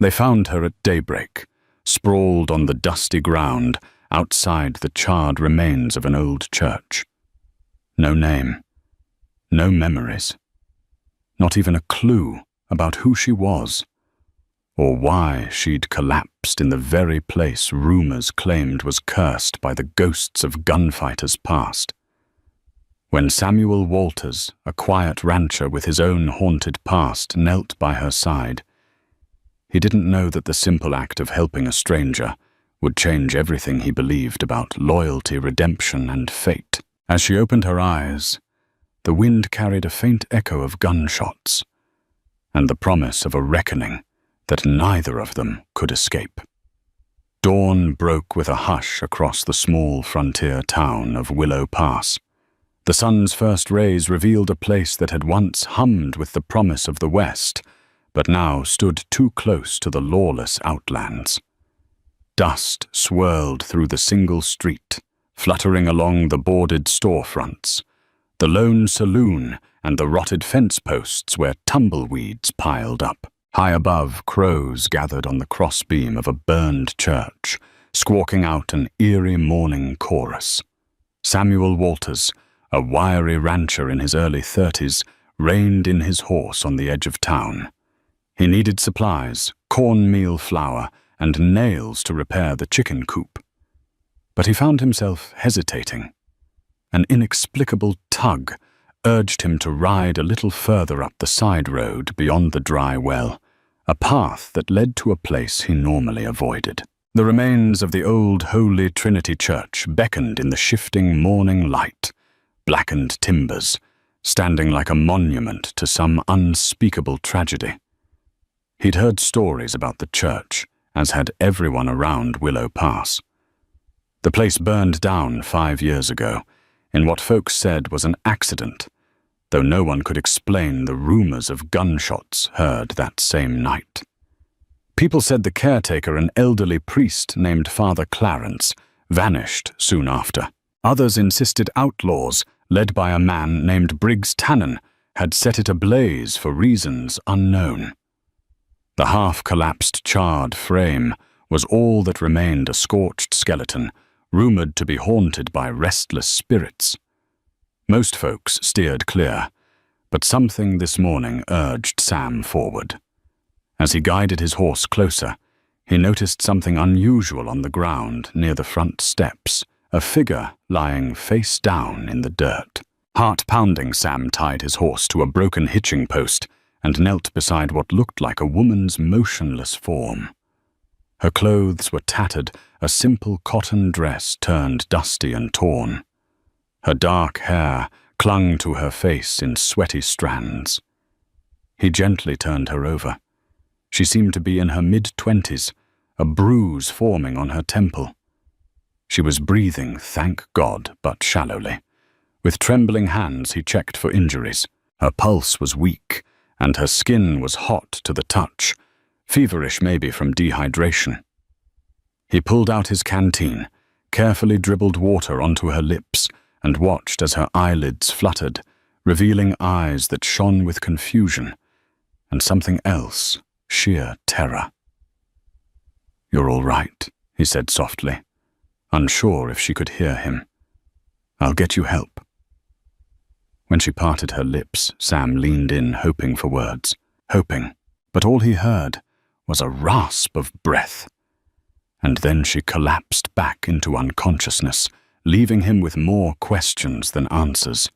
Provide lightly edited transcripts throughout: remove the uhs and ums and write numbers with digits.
They found her at daybreak, sprawled on the dusty ground outside the charred remains of an old church. No name, no memories, not even a clue about who she was, or why she'd collapsed in the very place rumors claimed was cursed by the ghosts of gunfighters past. When Samuel Walters, a quiet rancher with his own haunted past, knelt by her side, he didn't know that the simple act of helping a stranger would change everything he believed about loyalty, redemption, and fate. As she opened her eyes, the wind carried a faint echo of gunshots and the promise of a reckoning that neither of them could escape. Dawn broke with a hush across the small frontier town of Willow Pass. The sun's first rays revealed a place that had once hummed with the promise of the West, but now stood too close to the lawless outlands. Dust swirled through the single street, fluttering along the boarded storefronts, the lone saloon and the rotted fence posts where tumbleweeds piled up. High above, crows gathered on the crossbeam of a burned church, squawking out an eerie morning chorus. Samuel Walters, a wiry rancher in his early 30s, reined in his horse on the edge of town. He needed supplies, cornmeal flour, and nails to repair the chicken coop. But he found himself hesitating. An inexplicable tug urged him to ride a little further up the side road beyond the dry well, a path that led to a place he normally avoided. The remains of the old Holy Trinity Church beckoned in the shifting morning light, blackened timbers, standing like a monument to some unspeakable tragedy. He'd heard stories about the church, as had everyone around Willow Pass. The place burned down 5 years ago, in what folks said was an accident, though no one could explain the rumors of gunshots heard that same night. People said the caretaker, an elderly priest named Father Clarence, vanished soon after. Others insisted outlaws, led by a man named Briggs Tannen, had set it ablaze for reasons unknown. The half-collapsed charred frame was all that remained, a scorched skeleton, rumored to be haunted by restless spirits. Most folks steered clear, but something this morning urged Sam forward. As he guided his horse closer, he noticed something unusual on the ground near the front steps, a figure lying face down in the dirt. Heart-pounding, Sam tied his horse to a broken hitching post and knelt beside what looked like a woman's motionless form. Her clothes were tattered, a simple cotton dress turned dusty and torn. Her dark hair clung to her face in sweaty strands. He gently turned her over. She seemed to be in her mid-20s, a bruise forming on her temple. She was breathing, thank God, but shallowly. With trembling hands he checked for injuries. Her pulse was weak, and her skin was hot to the touch, feverish maybe from dehydration. He pulled out his canteen, carefully dribbled water onto her lips, and watched as her eyelids fluttered, revealing eyes that shone with confusion, and something else, sheer terror. "You're all right," he said softly, unsure if she could hear him. "I'll get you help." When she parted her lips, Sam leaned in, hoping for words. Hoping. But all he heard was a rasp of breath. And then she collapsed back into unconsciousness, leaving him with more questions than answers.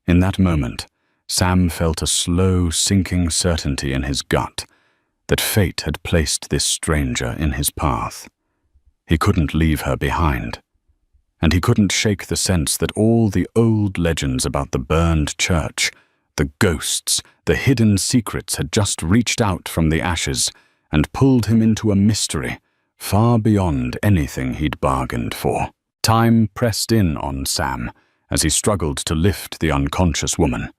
In that moment, Sam felt a slow, sinking certainty in his gut that fate had placed this stranger in his path. He couldn't leave her behind. And he couldn't shake the sense that all the old legends about the burned church, the ghosts, the hidden secrets had just reached out from the ashes and pulled him into a mystery far beyond anything he'd bargained for. Time pressed in on Sam as he struggled to lift the unconscious woman.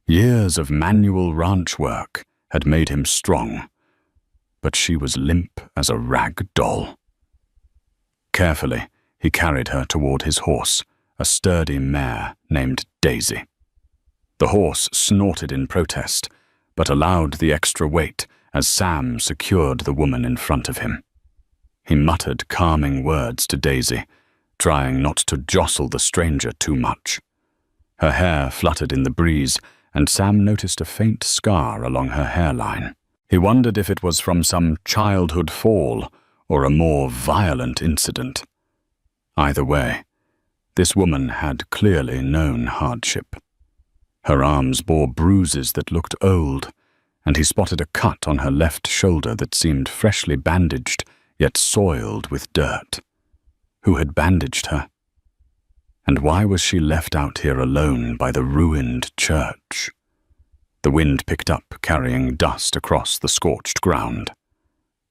Years of manual ranch work had made him strong, but she was limp as a rag doll. Carefully, he carried her toward his horse, a sturdy mare named Daisy. The horse snorted in protest, but allowed the extra weight as Sam secured the woman in front of him. He muttered calming words to Daisy, trying not to jostle the stranger too much. Her hair fluttered in the breeze, and Sam noticed a faint scar along her hairline. He wondered if it was from some childhood fall or a more violent incident. Either way, this woman had clearly known hardship. Her arms bore bruises that looked old, and he spotted a cut on her left shoulder that seemed freshly bandaged, yet soiled with dirt. Who had bandaged her? And why was she left out here alone by the ruined church? The wind picked up, carrying dust across the scorched ground.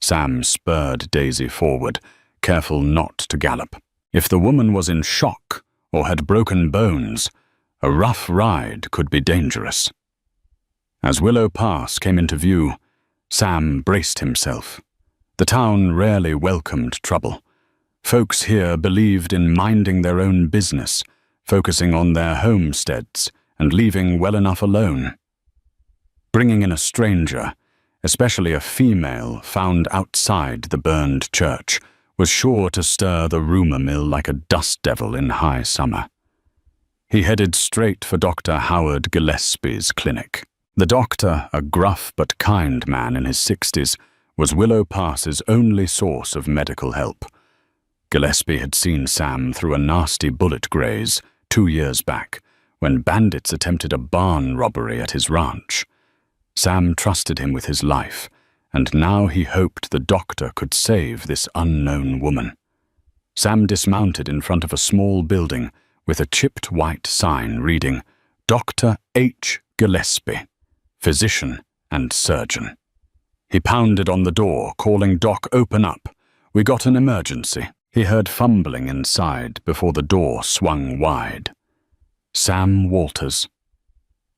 Sam spurred Daisy forward, careful not to gallop. If the woman was in shock or had broken bones, a rough ride could be dangerous. As Willow Pass came into view, Sam braced himself. The town rarely welcomed trouble. Folks here believed in minding their own business, focusing on their homesteads and leaving well enough alone. Bringing in a stranger, especially a female found outside the burned church, was sure to stir the rumor mill like a dust devil in high summer. He headed straight for Dr. Howard Gillespie's clinic. The doctor, a gruff but kind man in his 60s, was Willow Pass's only source of medical help. Gillespie had seen Sam through a nasty bullet graze 2 years back, when bandits attempted a barn robbery at his ranch. Sam trusted him with his life, and now he hoped the doctor could save this unknown woman. Sam dismounted in front of a small building with a chipped white sign reading, Dr. H. Gillespie, physician and surgeon. He pounded on the door, calling Doc, "Open up. We got an emergency." He heard fumbling inside before the door swung wide. Sam Walters.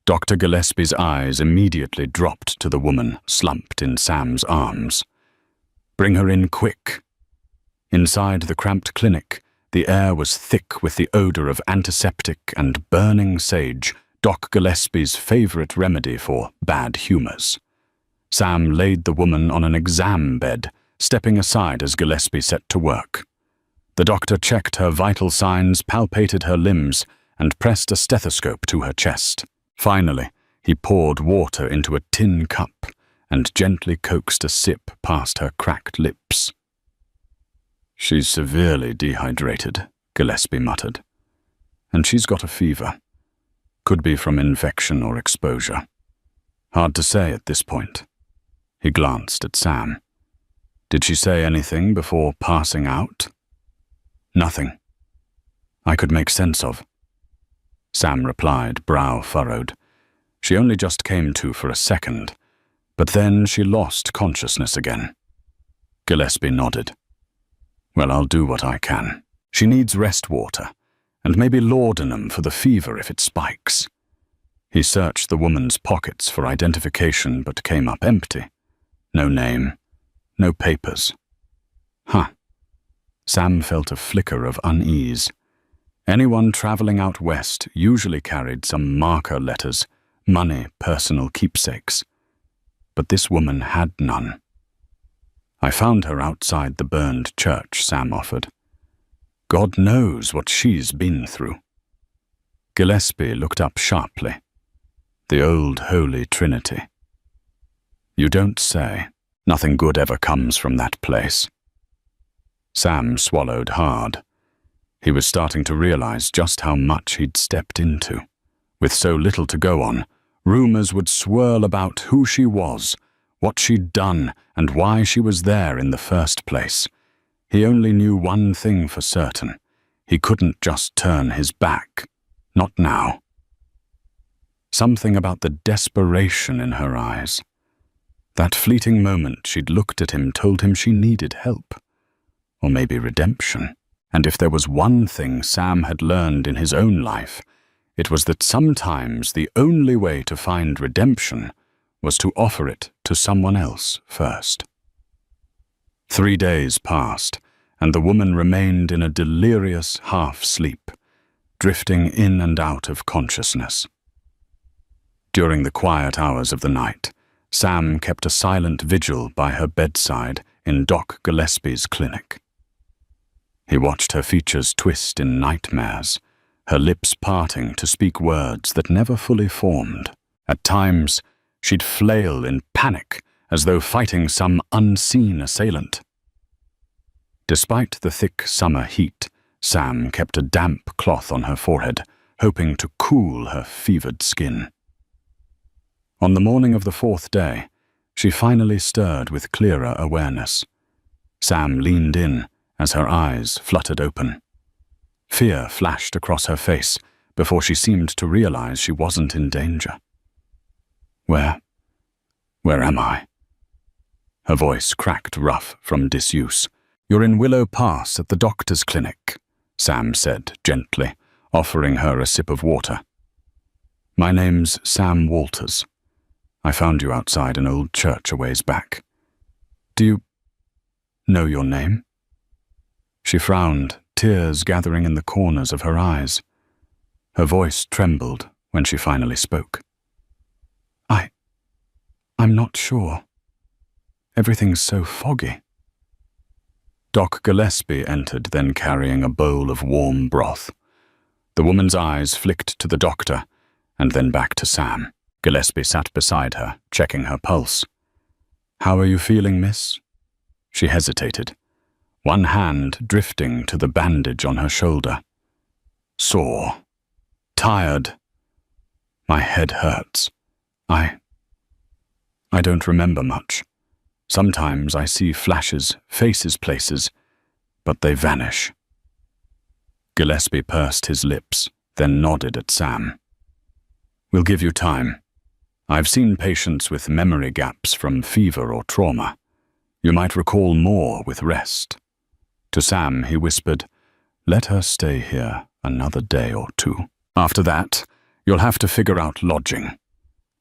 Dr. Gillespie's eyes immediately dropped to the woman slumped in Sam's arms. "Bring her in quick." Inside the cramped clinic, the air was thick with the odor of antiseptic and burning sage, Doc Gillespie's favorite remedy for bad humors. Sam laid the woman on an exam bed, stepping aside as Gillespie set to work. The doctor checked her vital signs, palpated her limbs, and pressed a stethoscope to her chest. Finally, he poured water into a tin cup and gently coaxed a sip past her cracked lips. "She's severely dehydrated," Gillespie muttered. "And she's got a fever. Could be from infection or exposure. Hard to say at this point." He glanced at Sam. "Did she say anything before passing out?" "Nothing I could make sense of," Sam replied, brow furrowed. "She only just came to for a second, but then she lost consciousness again." Gillespie nodded. "Well, I'll do what I can. She needs rest water, and maybe laudanum for the fever if it spikes." He searched the woman's pockets for identification but came up empty. No name, no papers. Sam felt a flicker of unease. Anyone traveling out west usually carried some marker letters, money, personal keepsakes. But this woman had none. "I found her outside the burned church," Sam offered. "God knows what she's been through." Gillespie looked up sharply. "The old Holy Trinity." "You don't say. Nothing good ever comes from that place." Sam swallowed hard. He was starting to realize just how much he'd stepped into. With so little to go on, rumors would swirl about who she was, what she'd done, and why she was there in the first place. He only knew one thing for certain. He couldn't just turn his back. Not now. Something about the desperation in her eyes. That fleeting moment she'd looked at him told him she needed help. Or maybe redemption. And if there was one thing Sam had learned in his own life, it was that sometimes the only way to find redemption was to offer it to someone else first. 3 days passed, and the woman remained in a delirious half-sleep, drifting in and out of consciousness. During the quiet hours of the night, Sam kept a silent vigil by her bedside in Doc Gillespie's clinic. He watched her features twist in nightmares, her lips parting to speak words that never fully formed. At times, she'd flail in panic as though fighting some unseen assailant. Despite the thick summer heat, Sam kept a damp cloth on her forehead, hoping to cool her fevered skin. On the morning of the fourth day, she finally stirred with clearer awareness. Sam leaned in as her eyes fluttered open. Fear flashed across her face before she seemed to realize she wasn't in danger. Where am I? Her voice cracked rough from disuse. You're in Willow Pass at the doctor's clinic, Sam said gently, offering her a sip of water. My name's Sam Walters. I found you outside an old church a ways back. Do you know your name? She frowned, tears gathering in the corners of her eyes. Her voice trembled when she finally spoke. I'm not sure. Everything's so foggy. Doc Gillespie entered, then carrying a bowl of warm broth. The woman's eyes flicked to the doctor, and then back to Sam. Gillespie sat beside her, checking her pulse. How are you feeling, miss? She hesitated, one hand drifting to the bandage on her shoulder. Sore. Tired. My head hurts. I don't remember much. Sometimes I see flashes, faces places, but they vanish. Gillespie pursed his lips, then nodded at Sam. We'll give you time. I've seen patients with memory gaps from fever or trauma. You might recall more with rest. To Sam, he whispered, let her stay here another day or two. After that, you'll have to figure out lodging.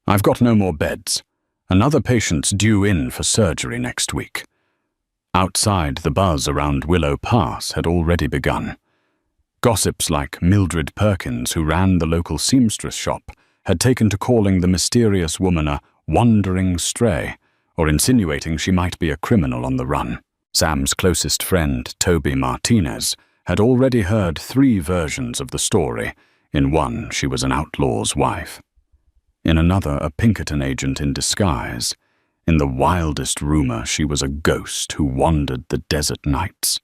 I've got no more beds. Another patient's due in for surgery next week. Outside, the buzz around Willow Pass had already begun. Gossips like Mildred Perkins, who ran the local seamstress shop, had taken to calling the mysterious woman a wandering stray, or insinuating she might be a criminal on the run. Sam's closest friend, Toby Martinez, had already heard 3 versions of the story. In one, she was an outlaw's wife. In another, a Pinkerton agent in disguise. In the wildest rumor, she was a ghost who wandered the desert nights.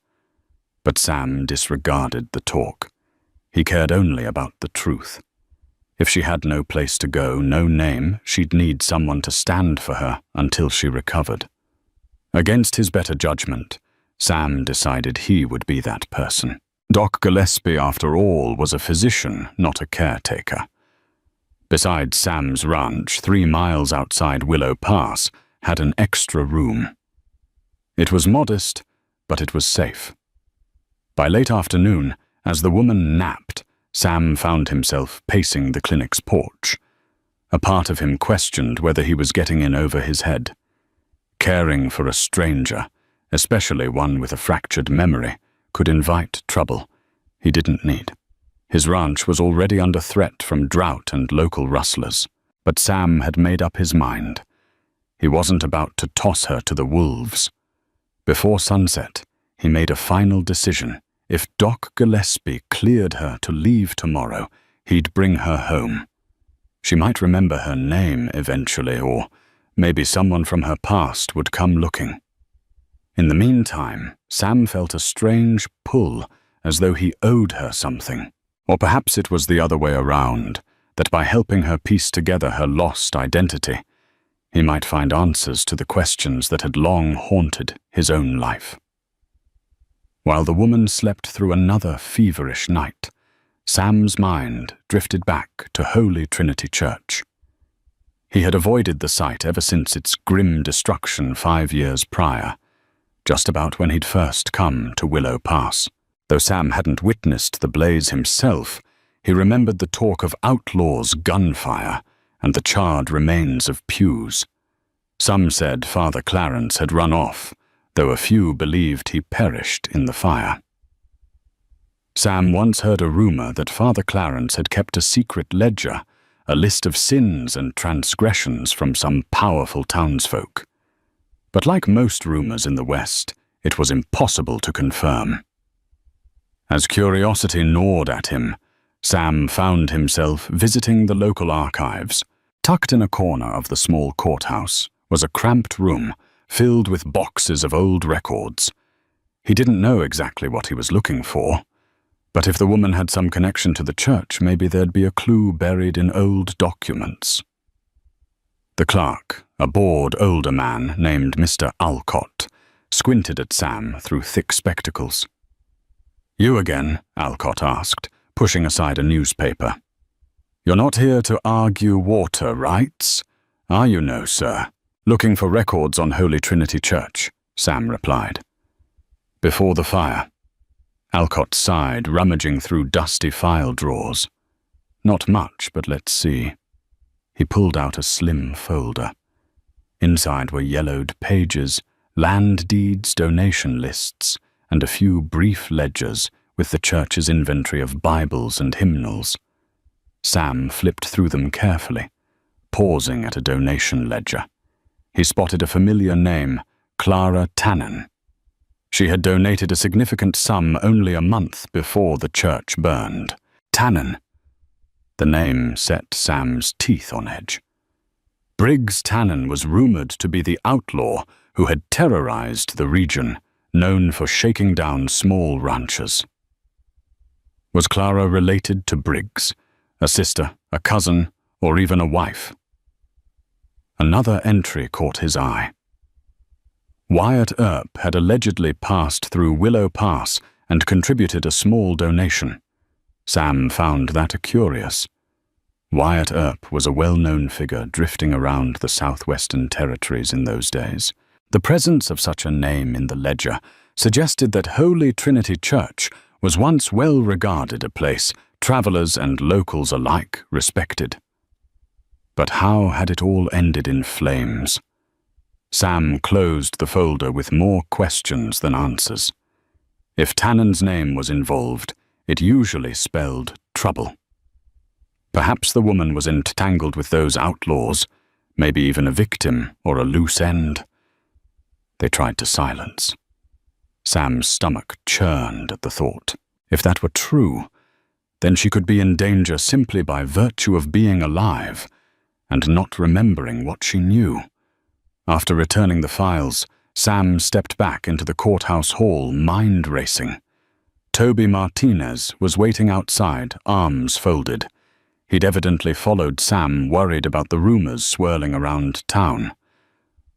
But Sam disregarded the talk. He cared only about the truth. If she had no place to go, no name, she'd need someone to stand for her until she recovered. Against his better judgment, Sam decided he would be that person. Doc Gillespie, after all, was a physician, not a caretaker. Besides, Sam's ranch, 3 miles outside Willow Pass, had an extra room. It was modest, but it was safe. By late afternoon, as the woman napped, Sam found himself pacing the clinic's porch. A part of him questioned whether he was getting in over his head. Caring for a stranger, especially one with a fractured memory, could invite trouble he didn't need. His ranch was already under threat from drought and local rustlers, but Sam had made up his mind. He wasn't about to toss her to the wolves. Before sunset, he made a final decision. If Doc Gillespie cleared her to leave tomorrow, he'd bring her home. She might remember her name eventually, or maybe someone from her past would come looking. In the meantime, Sam felt a strange pull, as though he owed her something. Or perhaps it was the other way around, that by helping her piece together her lost identity, he might find answers to the questions that had long haunted his own life. While the woman slept through another feverish night, Sam's mind drifted back to Holy Trinity Church. He had avoided the site ever since its grim destruction 5 years prior, just about when he'd first come to Willow Pass. Though Sam hadn't witnessed the blaze himself, he remembered the talk of outlaws' gunfire and the charred remains of pews. Some said Father Clarence had run off, though a few believed he perished in the fire. Sam once heard a rumor that Father Clarence had kept a secret ledger, a list of sins and transgressions from some powerful townsfolk. But like most rumors in the West, it was impossible to confirm. As curiosity gnawed at him, Sam found himself visiting the local archives. Tucked in a corner of the small courthouse was a cramped room filled with boxes of old records. He didn't know exactly what he was looking for, but if the woman had some connection to the church, maybe there'd be a clue buried in old documents. The clerk, a bored older man named Mr. Alcott, squinted at Sam through thick spectacles. "You again?" Alcott asked, pushing aside a newspaper. "You're not here to argue water rights, are you, no, sir?" "Looking for records on Holy Trinity Church," Sam replied. "Before the fire." Alcott sighed, rummaging through dusty file drawers. "Not much, but let's see." He pulled out a slim folder. Inside were yellowed pages, land deeds, donation lists, and a few brief ledgers with the church's inventory of Bibles and hymnals. Sam flipped through them carefully, pausing at a donation ledger. He spotted a familiar name, Clara Tannen. She had donated a significant sum only a month before the church burned. Tannen. The name set Sam's teeth on edge. Briggs Tannen was rumored to be the outlaw who had terrorized the region, known for shaking down small ranchers. Was Clara related to Briggs, a sister, a cousin, or even a wife? Another entry caught his eye. Wyatt Earp had allegedly passed through Willow Pass and contributed a small donation. Sam found that curious. Wyatt Earp was a well-known figure drifting around the southwestern territories in those days. The presence of such a name in the ledger suggested that Holy Trinity Church was once well regarded a place travelers and locals alike respected. But how had it all ended in flames? Sam closed the folder with more questions than answers. If Tannen's name was involved, it usually spelled trouble. Perhaps the woman was entangled with those outlaws, maybe even a victim or a loose end. They tried to silence. Sam's stomach churned at the thought. If that were true, then she could be in danger simply by virtue of being alive and not remembering what she knew. After returning the files, Sam stepped back into the courthouse hall, mind racing. Toby Martinez was waiting outside, arms folded. He'd evidently followed Sam, worried about the rumors swirling around town.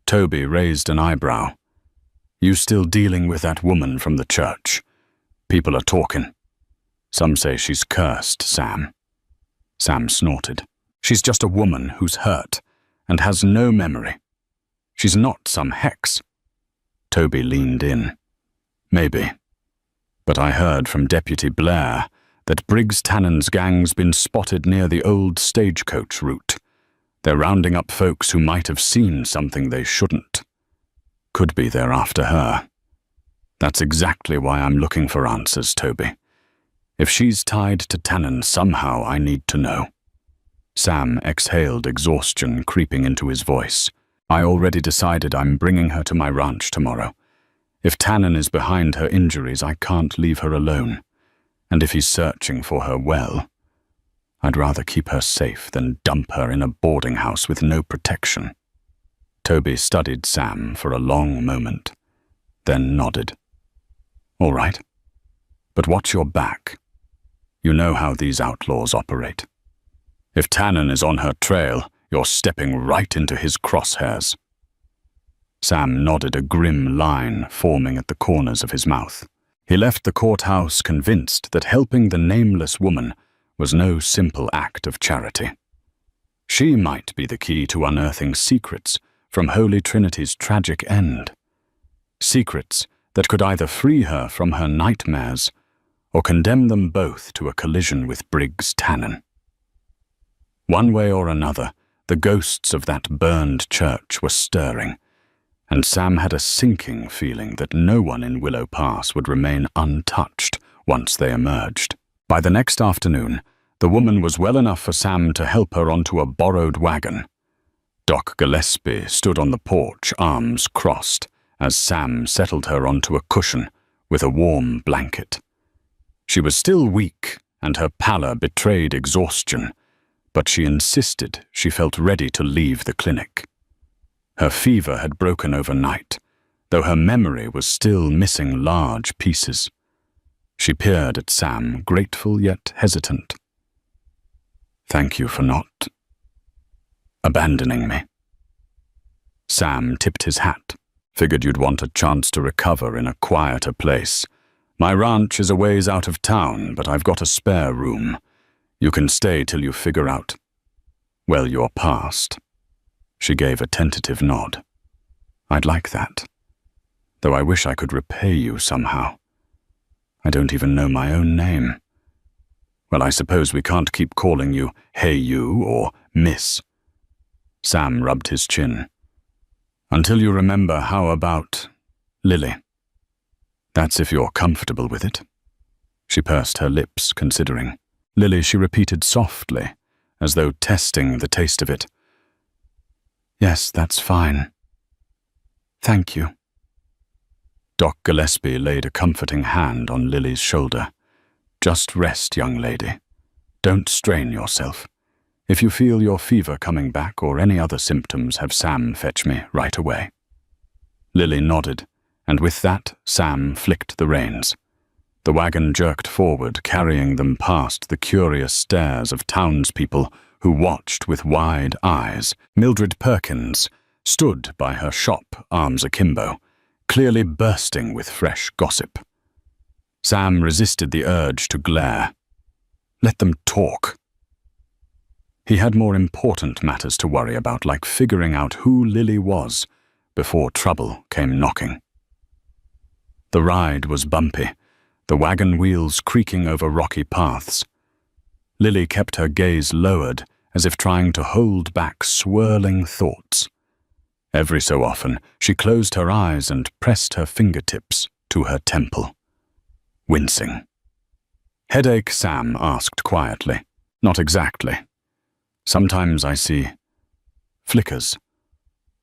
Toby raised an eyebrow. "You still dealing with that woman from the church? People are talking. Some say she's cursed, Sam." Sam snorted. "She's just a woman who's hurt and has no memory. She's not some hex." Toby leaned in. "Maybe. But I heard from Deputy Blair that Briggs Tannen's gang's been spotted near the old stagecoach route. They're rounding up folks who might have seen something they shouldn't. Could be they're after her. That's exactly why I'm looking for answers, Toby. If she's tied to Tannen somehow, I need to know." Sam exhaled, exhaustion creeping into his voice. "I already decided I'm bringing her to my ranch tomorrow. If Tannen is behind her injuries, I can't leave her alone. And if he's searching for her, well, I'd rather keep her safe than dump her in a boarding house with no protection." Toby studied Sam for a long moment, then nodded. "All right. But watch your back. You know how these outlaws operate. If Tannen is on her trail, you're stepping right into his crosshairs." Sam nodded, a grim line forming at the corners of his mouth. He left the courthouse convinced that helping the nameless woman was no simple act of charity. She might be the key to unearthing secrets from Holy Trinity's tragic end. Secrets that could either free her from her nightmares or condemn them both to a collision with Briggs Tannen. One way or another, the ghosts of that burned church were stirring, and Sam had a sinking feeling that no one in Willow Pass would remain untouched once they emerged. By the next afternoon, The woman was well enough for Sam to help her onto a borrowed wagon. Doc Gillespie stood on the porch, arms crossed, as Sam settled her onto a cushion with a warm blanket. She was still weak, and her pallor betrayed exhaustion, but she insisted she felt ready to leave the clinic. Her fever had broken overnight, though her memory was still missing large pieces. She peered at Sam, grateful yet hesitant. "Thank you for not abandoning me." Sam tipped his hat. "Figured you'd want a chance to recover in a quieter place. My ranch is a ways out of town, but I've got a spare room. You can stay till you figure out, well, your past." She gave a tentative nod. "I'd like that, though I wish I could repay you somehow. I don't even know my own name. Well, I suppose we can't keep calling you Hey You or Miss." Sam rubbed his chin. "Until you remember, how about Lily? That's if you're comfortable with it." She pursed her lips, considering. "Lily," she repeated softly, as though testing the taste of it. "Yes, that's fine. Thank you." Doc Gillespie laid a comforting hand on Lily's shoulder. "Just rest, young lady. Don't strain yourself. If you feel your fever coming back or any other symptoms, have Sam fetch me right away." Lily nodded, and with that, Sam flicked the reins. The wagon jerked forward, carrying them past the curious stares of townspeople who watched with wide eyes. Mildred Perkins stood by her shop, arms akimbo, clearly bursting with fresh gossip. Sam resisted the urge to glare. Let them talk. He had more important matters to worry about, like figuring out who Lily was before trouble came knocking. The ride was bumpy, the wagon wheels creaking over rocky paths. Lily kept her gaze lowered, as if trying to hold back swirling thoughts. Every so often, she closed her eyes and pressed her fingertips to her temple, wincing. "Headache?" Sam asked quietly. "Not exactly. Sometimes I see flickers,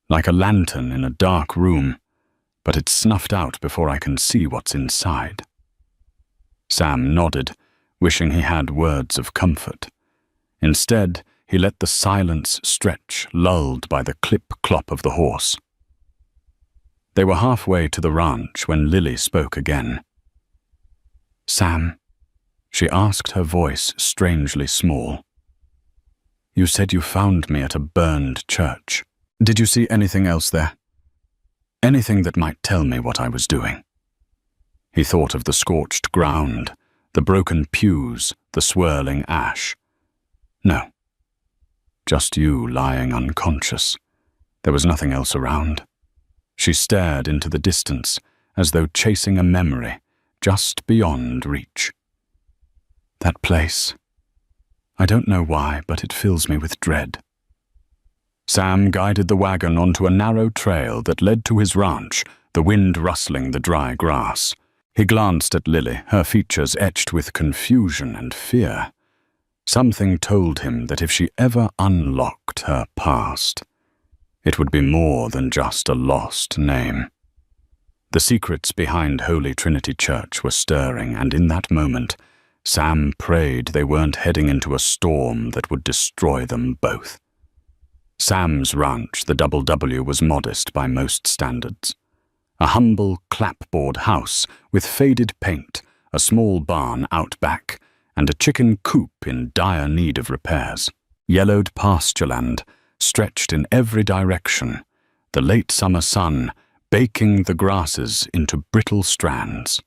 like a lantern in a dark room, but it's snuffed out before I can see what's inside." Sam nodded, wishing he had words of comfort. Instead, he let the silence stretch, lulled by the clip-clop of the horse. They were halfway to the ranch when Lily spoke again. "Sam," she asked, her voice strangely small. "You said you found me at a burned church. Did you see anything else there? Anything that might tell me what I was doing?" He thought of the scorched ground, the broken pews, the swirling ash. "No. Just you lying unconscious. There was nothing else around." She stared into the distance, as though chasing a memory just beyond reach. "That place. I don't know why, but it fills me with dread." Sam guided the wagon onto a narrow trail that led to his ranch, the wind rustling the dry grass. He glanced at Lily, her features etched with confusion and fear. Something told him that if she ever unlocked her past, it would be more than just a lost name. The secrets behind Holy Trinity Church were stirring, and in that moment, Sam prayed they weren't heading into a storm that would destroy them both. Sam's ranch, the Double W, was modest by most standards. A humble clapboard house with faded paint, a small barn out back, and a chicken coop in dire need of repairs. Yellowed pastureland stretched in every direction, the late summer sun baking the grasses into brittle strands.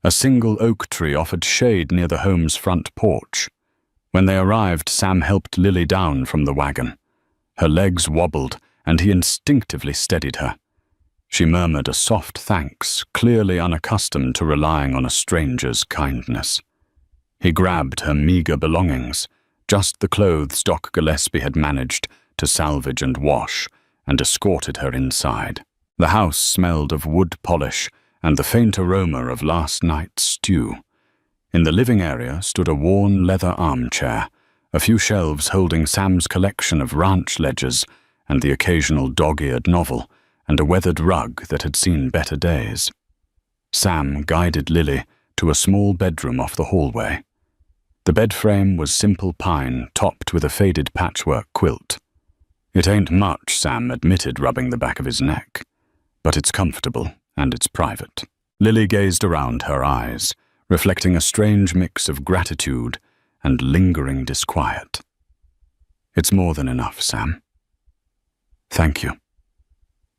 A single oak tree offered shade near the home's front porch. When they arrived, Sam helped Lily down from the wagon. Her legs wobbled, and he instinctively steadied her. She murmured a soft thanks, clearly unaccustomed to relying on a stranger's kindness. He grabbed her meager belongings, just the clothes Doc Gillespie had managed to salvage and wash, and escorted her inside. The house smelled of wood polish and the faint aroma of last night's stew. In the living area stood a worn leather armchair, a few shelves holding Sam's collection of ranch ledgers and the occasional dog-eared novel, and a weathered rug that had seen better days. Sam guided Lily to a small bedroom off the hallway. The bed frame was simple pine topped with a faded patchwork quilt. "It ain't much," Sam admitted, rubbing the back of his neck, "but it's comfortable and it's private." Lily gazed around, her eyes reflecting a strange mix of gratitude and lingering disquiet. "It's more than enough, Sam." "Thank you."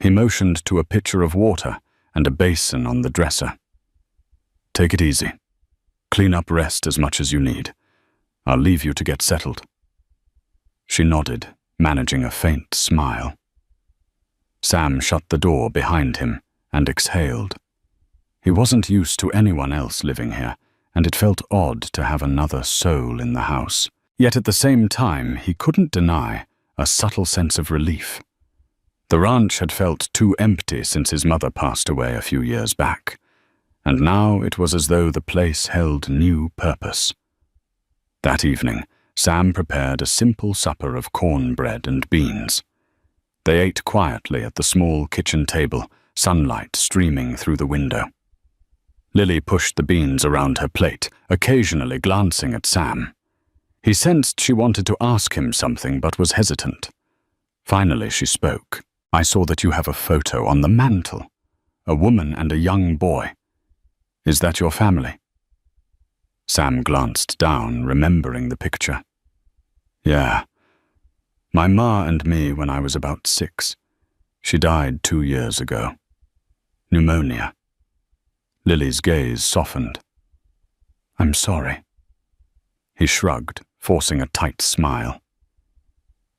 He motioned to a pitcher of water and a basin on the dresser. "Take it easy. Clean up, rest as much as you need. I'll leave you to get settled." She nodded, managing a faint smile. Sam shut the door behind him and exhaled. He wasn't used to anyone else living here, and it felt odd to have another soul in the house. Yet at the same time, he couldn't deny a subtle sense of relief. The ranch had felt too empty since his mother passed away a few years back, and now it was as though the place held new purpose. That evening, Sam prepared a simple supper of cornbread and beans. They ate quietly at the small kitchen table, sunlight streaming through the window. Lily pushed the beans around her plate, occasionally glancing at Sam. He sensed she wanted to ask him something but was hesitant. Finally she spoke. "I saw that you have a photo on the mantel. A woman and a young boy. Is that your family?" Sam glanced down, remembering the picture. "Yeah. My ma and me when I was about 6. She died 2 years ago. Pneumonia." Lily's gaze softened. "I'm sorry." He shrugged, forcing a tight smile.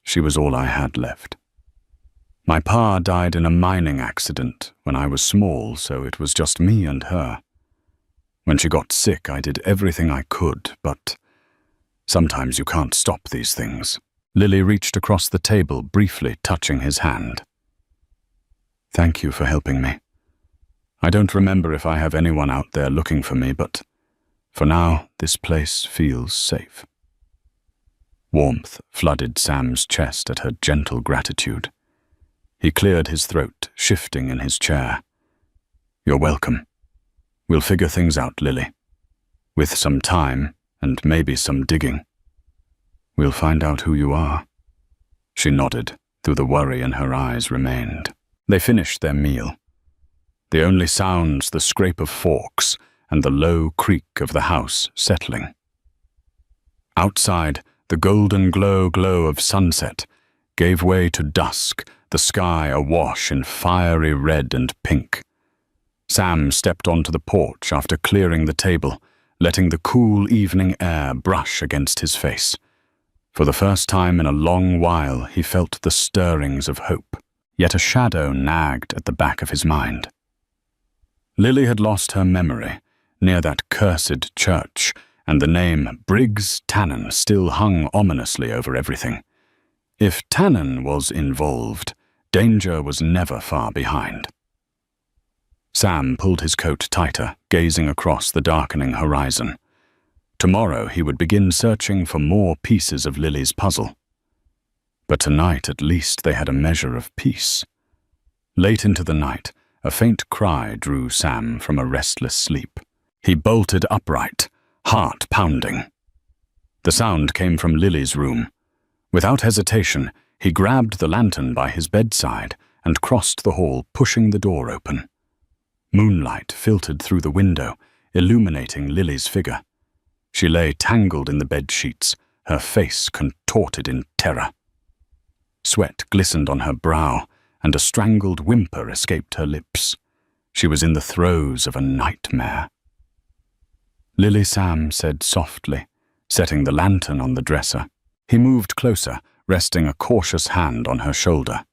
"She was all I had left. My pa died in a mining accident when I was small, so it was just me and her. When she got sick, I did everything I could, but sometimes you can't stop these things." Lily reached across the table, briefly touching his hand. "Thank you for helping me. I don't remember if I have anyone out there looking for me, but for now, this place feels safe." Warmth flooded Sam's chest at her gentle gratitude. He cleared his throat, shifting in his chair. "You're welcome. We'll figure things out, Lily. With some time, and maybe some digging. We'll find out who you are." She nodded, though the worry in her eyes remained. They finished their meal. The only sounds the scrape of forks and the low creak of the house settling. Outside, the golden glow of sunset gave way to dusk, the sky awash in fiery red and pink. Sam stepped onto the porch after clearing the table, letting the cool evening air brush against his face. For the first time in a long while, he felt the stirrings of hope, yet a shadow nagged at the back of his mind. Lily had lost her memory near that cursed church, and the name Briggs Tannen still hung ominously over everything. If Tannen was involved, danger was never far behind. Sam pulled his coat tighter, gazing across the darkening horizon. Tomorrow he would begin searching for more pieces of Lily's puzzle. But tonight at least they had a measure of peace. Late into the night, a faint cry drew Sam from a restless sleep. He bolted upright, heart pounding. The sound came from Lily's room. Without hesitation, he grabbed the lantern by his bedside and crossed the hall, pushing the door open. Moonlight filtered through the window, illuminating Lily's figure. She lay tangled in the bed sheets, her face contorted in terror. Sweat glistened on her brow, and a strangled whimper escaped her lips. She was in the throes of a nightmare. "Lily," Sam said softly, setting the lantern on the dresser. He moved closer, resting a cautious hand on her shoulder.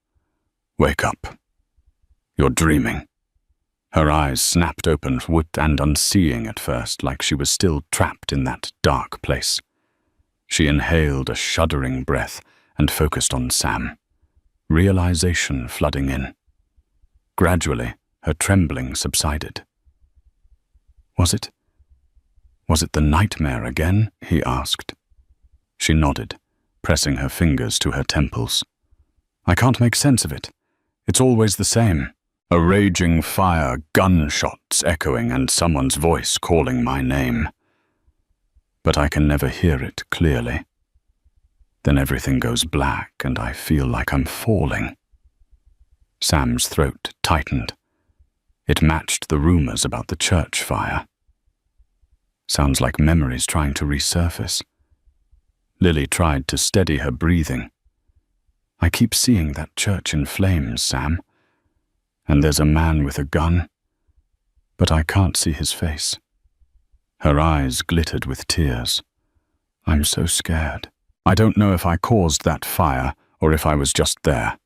"Wake up. You're dreaming." Her eyes snapped open, wood and unseeing at first, like she was still trapped in that dark place. She inhaled a shuddering breath and focused on Sam, realization flooding in. Gradually, her trembling subsided. Was Was it the nightmare again? He asked. She nodded, pressing her fingers to her temples. I can't make sense of it. It's always the same. A raging fire, gunshots echoing, and someone's voice calling my name. But I can never hear it clearly. Then everything goes black and I feel like I'm falling. Sam's throat tightened. It matched the rumors about the church fire. Sounds like memories trying to resurface. Lily tried to steady her breathing. I keep seeing that church in flames, Sam. And there's a man with a gun, but I can't see his face. Her eyes glittered with tears. I'm so scared. I don't know if I caused that fire or if I was just there.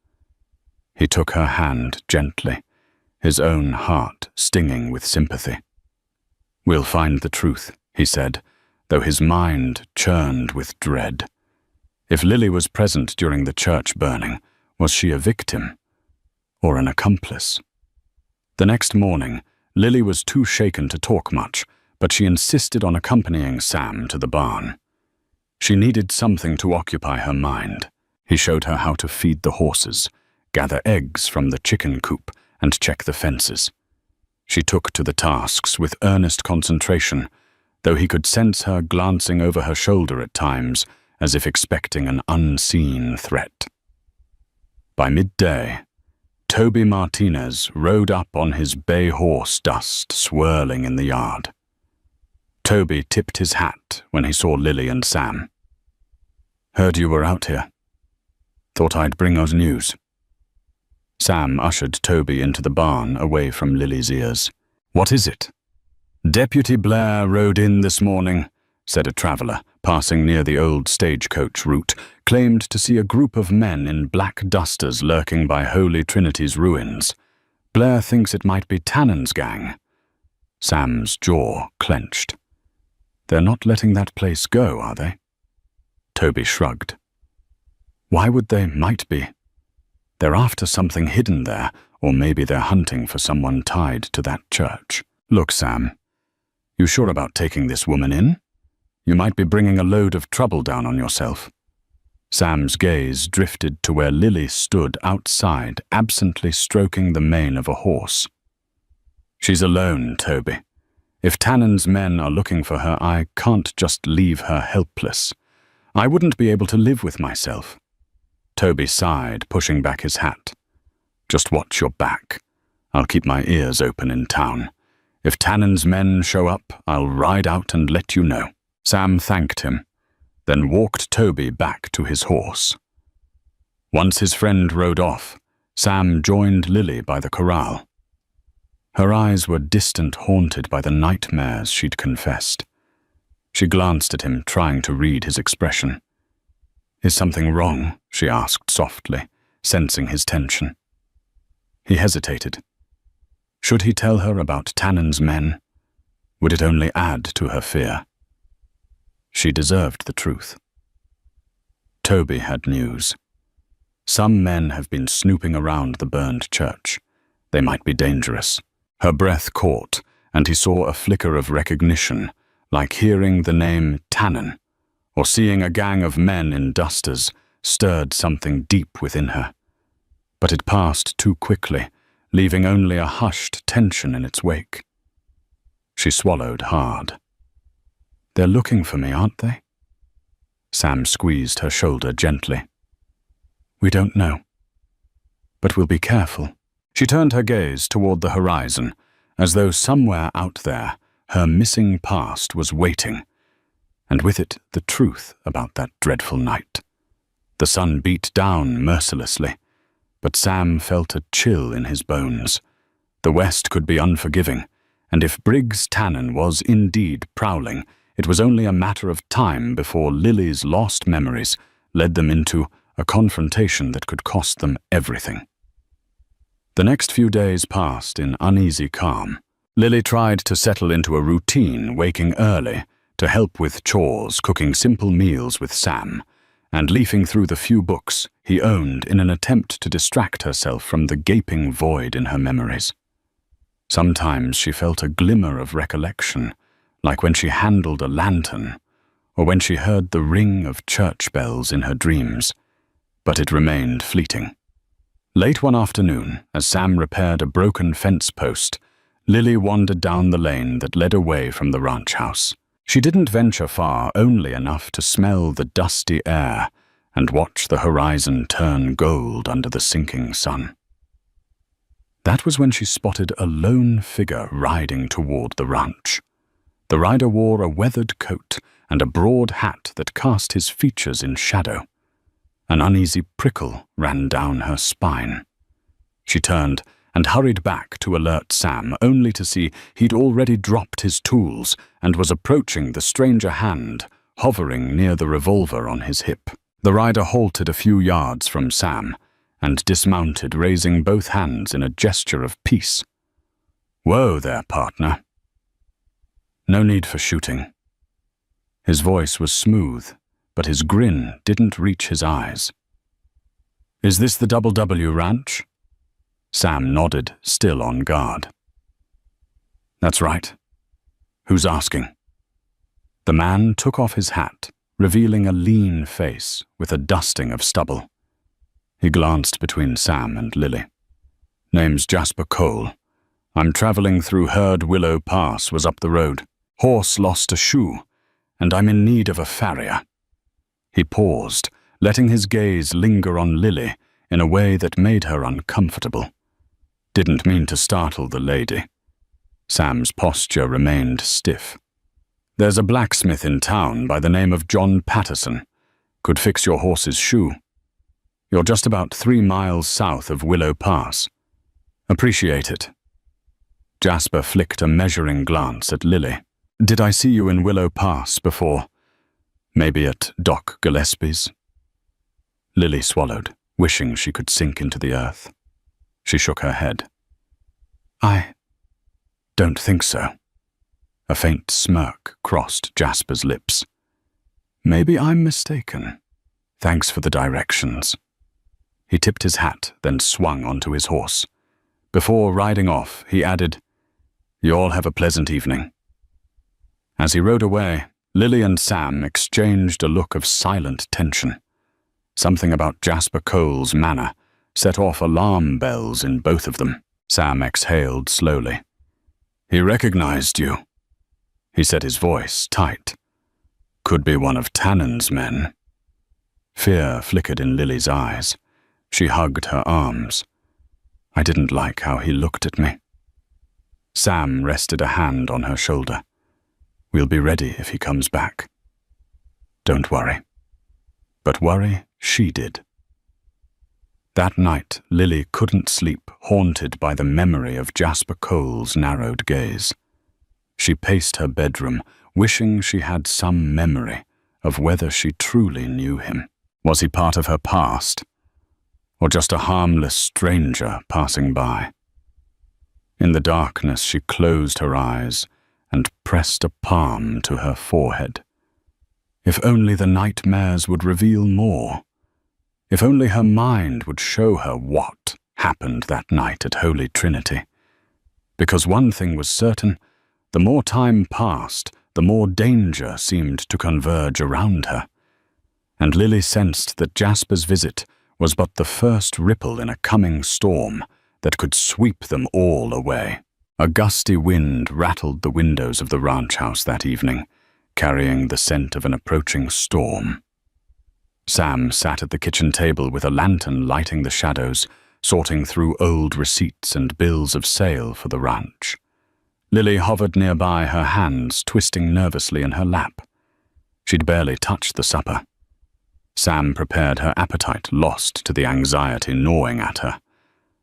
He took her hand gently, his own heart stinging with sympathy. We'll find the truth, he said, though his mind churned with dread. If Lily was present during the church burning, was she a victim or an accomplice? The next morning, Lily was too shaken to talk much, but she insisted on accompanying Sam to the barn. She needed something to occupy her mind. He showed her how to feed the horses, gather eggs from the chicken coop, and check the fences. She took to the tasks with earnest concentration, though he could sense her glancing over her shoulder at times, as if expecting an unseen threat. By midday, Toby Martinez rode up on his bay horse, dust swirling in the yard. Toby tipped his hat when he saw Lily and Sam. Heard you were out here. Thought I'd bring us news. Sam ushered Toby into the barn away from Lily's ears. What is it? Deputy Blair rode in this morning, said a traveller, passing near the old stagecoach route, claimed to see a group of men in black dusters lurking by Holy Trinity's ruins. Blair thinks it might be Tannen's gang. Sam's jaw clenched. They're not letting that place go, are they? Toby shrugged. Why would they might be? They're after something hidden there, or maybe they're hunting for someone tied to that church. Look, Sam, you sure about taking this woman in? You might be bringing a load of trouble down on yourself. Sam's gaze drifted to where Lily stood outside, absently stroking the mane of a horse. She's alone, Toby. If Tannen's men are looking for her, I can't just leave her helpless. I wouldn't be able to live with myself. Toby sighed, pushing back his hat. Just watch your back. I'll keep my ears open in town. If Tannen's men show up, I'll ride out and let you know. Sam thanked him, then walked Toby back to his horse. Once his friend rode off, Sam joined Lily by the corral. Her eyes were distant, haunted by the nightmares she'd confessed. She glanced at him, trying to read his expression. Is something wrong? She asked softly, sensing his tension. He hesitated. Should he tell her about Tannen's men? Would it only add to her fear? She deserved the truth. Toby had news. Some men have been snooping around the burned church. They might be dangerous. Her breath caught, and he saw a flicker of recognition, like hearing the name Tannen, or seeing a gang of men in dusters, stirred something deep within her. But it passed too quickly, leaving only a hushed tension in its wake. She swallowed hard. They're looking for me, aren't they? Sam squeezed her shoulder gently. We don't know. But we'll be careful. She turned her gaze toward the horizon, as though somewhere out there her missing past was waiting, and with it the truth about that dreadful night. The sun beat down mercilessly, but Sam felt a chill in his bones. The West could be unforgiving, and if Briggs Tannen was indeed prowling, it was only a matter of time before Lily's lost memories led them into a confrontation that could cost them everything. The next few days passed in uneasy calm. Lily tried to settle into a routine, waking early, to help with chores, cooking simple meals with Sam, and leafing through the few books he owned in an attempt to distract herself from the gaping void in her memories. Sometimes she felt a glimmer of recollection, like when she handled a lantern, or when she heard the ring of church bells in her dreams, but it remained fleeting. Late one afternoon, as Sam repaired a broken fence post, Lily wandered down the lane that led away from the ranch house. She didn't venture far, only enough to smell the dusty air and watch the horizon turn gold under the sinking sun. That was when she spotted a lone figure riding toward the ranch. The rider wore a weathered coat and a broad hat that cast his features in shadow. An uneasy prickle ran down her spine. She turned and hurried back to alert Sam, only to see he'd already dropped his tools and was approaching the stranger hand, hovering near the revolver on his hip. The rider halted a few yards from Sam and dismounted, raising both hands in a gesture of peace. "Whoa there, partner." No need for shooting. His voice was smooth, but his grin didn't reach his eyes. "Is this the Double W Ranch?" Sam nodded, still on guard. "That's right. Who's asking?" The man took off his hat, revealing a lean face with a dusting of stubble. He glanced between Sam and Lily. "Name's Jasper Cole. I'm traveling through Herd Willow Pass, was up the road. Horse lost a shoe, and I'm in need of a farrier." He paused, letting his gaze linger on Lily in a way that made her uncomfortable. Didn't mean to startle the lady. Sam's posture remained stiff. "There's a blacksmith in town by the name of John Patterson. Could fix your horse's shoe. You're just about 3 miles south of Willow Pass. Appreciate it." Jasper flicked a measuring glance at Lily. "Did I see you in Willow Pass before? Maybe at Doc Gillespie's?" Lily swallowed, wishing she could sink into the earth. She shook her head. "I don't think so." A faint smirk crossed Jasper's lips. "Maybe I'm mistaken. Thanks for the directions." He tipped his hat, then swung onto his horse. Before riding off, he added, "You all have a pleasant evening." As he rode away, Lily and Sam exchanged a look of silent tension. Something about Jasper Cole's manner set off alarm bells in both of them. Sam exhaled slowly. "He recognized you," he said, his voice tight. "Could be one of Tannen's men." Fear flickered in Lily's eyes. She hugged her arms. "I didn't like how he looked at me." Sam rested a hand on her shoulder. "We'll be ready if he comes back." "Don't worry." But worry she did. That night, Lily couldn't sleep, haunted by the memory of Jasper Cole's narrowed gaze. She paced her bedroom, wishing she had some memory of whether she truly knew him. Was he part of her past, or just a harmless stranger passing by? In the darkness, she closed her eyes and pressed a palm to her forehead. If only the nightmares would reveal more. If only her mind would show her what happened that night at Holy Trinity. Because one thing was certain, the more time passed, the more danger seemed to converge around her. And Lily sensed that Jasper's visit was but the first ripple in a coming storm that could sweep them all away. A gusty wind rattled the windows of the ranch house that evening, carrying the scent of an approaching storm. Sam sat at the kitchen table with a lantern lighting the shadows, sorting through old receipts and bills of sale for the ranch. Lily hovered nearby, her hands twisting nervously in her lap. She'd barely touched the supper. Sam prepared her appetite, lost to the anxiety gnawing at her.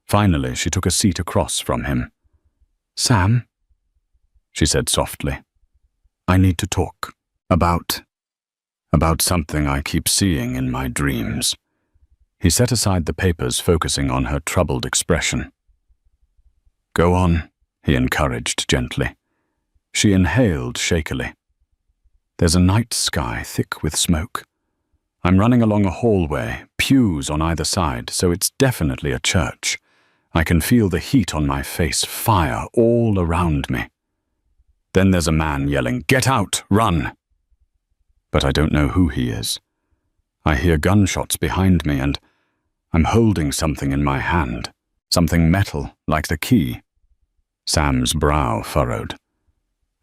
Finally, she took a seat across from him. "Sam," she said softly, "I need to talk about something I keep seeing in my dreams." He set aside the papers, focusing on her troubled expression. "Go on," he encouraged gently. She inhaled shakily. "There's a night sky thick with smoke. I'm running along a hallway, pews on either side, so it's definitely a church. I can feel the heat on my face, fire all around me. Then there's a man yelling, "Get out! Run!" But I don't know who he is. I hear gunshots behind me and I'm holding something in my hand. Something metal, like the key. Sam's brow furrowed.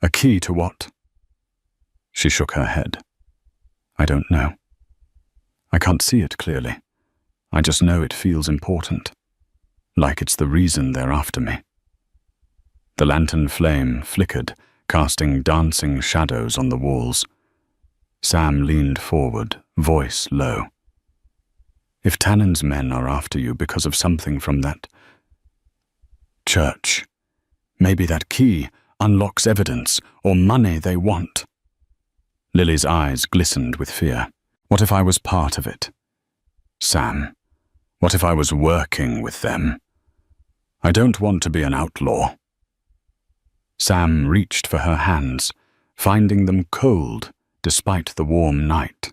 A key to what? She shook her head. I don't know. I can't see it clearly. I just know it feels important. Like it's the reason they're after me. The lantern flame flickered, casting dancing shadows on the walls. Sam leaned forward, voice low. If Tannen's men are after you because of something from that church, maybe that key unlocks evidence or money they want. Lily's eyes glistened with fear. What if I was part of it? Sam, what if I was working with them? I don't want to be an outlaw. Sam reached for her hands, finding them cold despite the warm night.